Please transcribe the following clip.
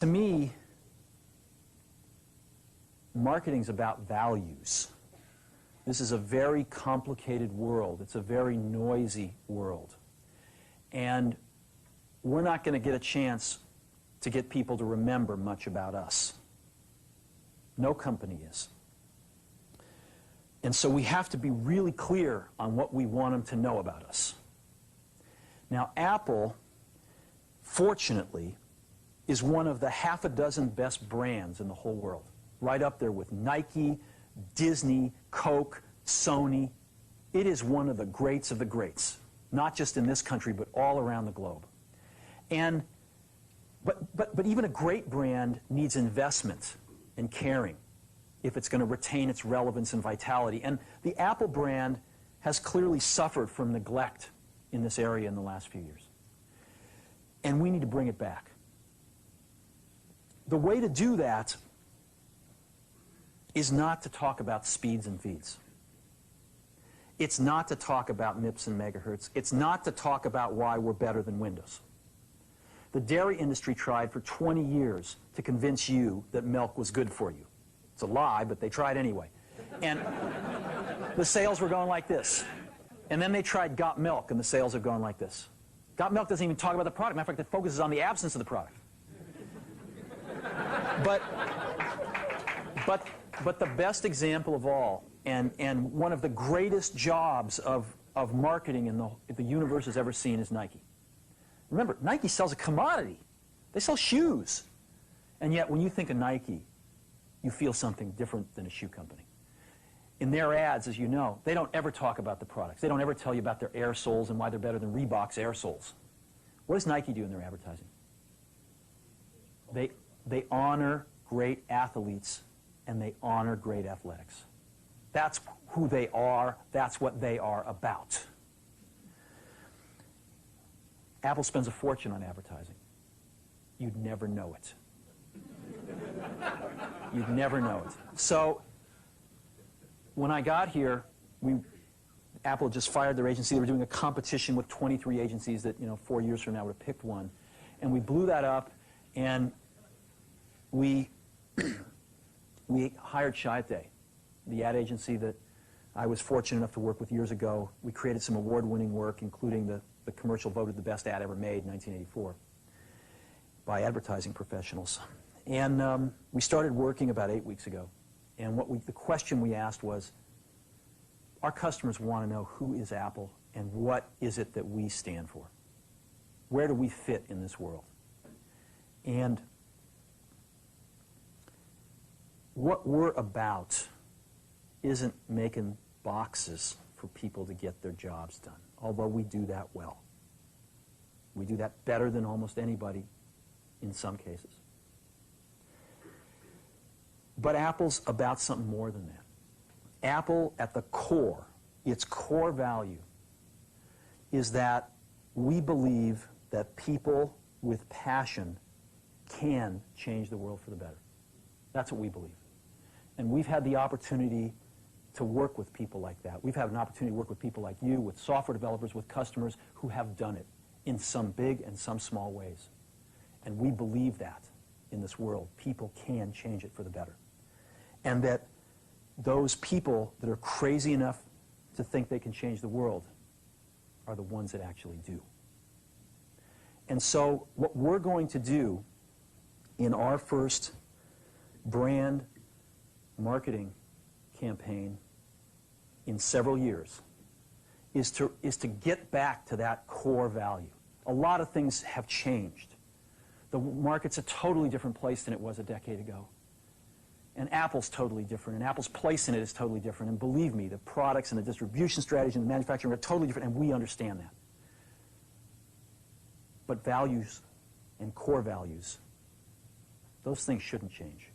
To me, marketing's about values. This is a very complicated world. It's a very noisy world. And we're not going to get a chance to get people to remember much about us. No company is. And so we have to be really clear on what we want them to know about us. Now, Apple, fortunately, is one of the half a dozen best brands in the whole world. Right up there with Nike, Disney, Coke, Sony. It is one of the greats of the greats, not just in this country, but all around the globe. And, but even a great brand needs investment and caring if it's going to retain its relevance and vitality. And the Apple brand has clearly suffered from neglect in this area in the last few years. And we need to bring it back. The way to do that is not to talk about speeds and feeds. It's not to talk about MIPS and megahertz. It's not to talk about why we're better than Windows. The dairy industry tried for 20 years to convince you that milk was good for you. It's a lie, but they tried anyway. And the sales were going like this. And then they tried Got Milk, and the sales have gone like this. Got Milk doesn't even talk about the product. Matter of fact, it focuses on the absence of the product. But the best example of all, and one of the greatest jobs of marketing the universe has ever seen is Nike. Remember, Nike sells a commodity. They sell shoes. And yet, when you think of Nike, you feel something different than a shoe company. In their ads, as you know, they don't ever talk about the products. They don't ever tell you about their air soles and why they're better than Reebok's air soles. What does Nike do in their advertising? They honor great athletes and they honor great athletics. That's who they are. That's what they are about. Apple spends a fortune on advertising. You'd never know it. You'd never know it. So when I got here, Apple just fired their agency. They were doing a competition with 23 agencies that, 4 years from now would have picked one. And we blew that up, and we hired Chiat, the ad agency that I was fortunate enough to work with years ago. We created some award-winning work, including the commercial voted the best ad ever made in 1984 by advertising professionals. And we started working about 8 weeks ago. And the question we asked was, our customers want to know who is Apple and what is it that we stand for? Where do we fit in this world? And what we're about isn't making boxes for people to get their jobs done, although we do that well. We do that better than almost anybody in some cases. But Apple's about something more than that. Apple, at the core, its core value, is that we believe that people with passion can change the world for the better. That's what we believe. And we've had the opportunity to work with people like that. We've had an opportunity to work with people like you, with software developers, with customers who have done it in some big and some small ways. And we believe that in this world. People can change it for the better. And that those people that are crazy enough to think they can change the world are the ones that actually do. And so what we're going to do in our first brand marketing campaign in several years is to get back to that core value. A lot of things have changed. The market's a totally different place than it was a decade ago. And Apple's totally different, and Apple's place in it is totally different. And believe me, the products and the distribution strategy and the manufacturing are totally different, and we understand that. But values and core values, those things shouldn't change.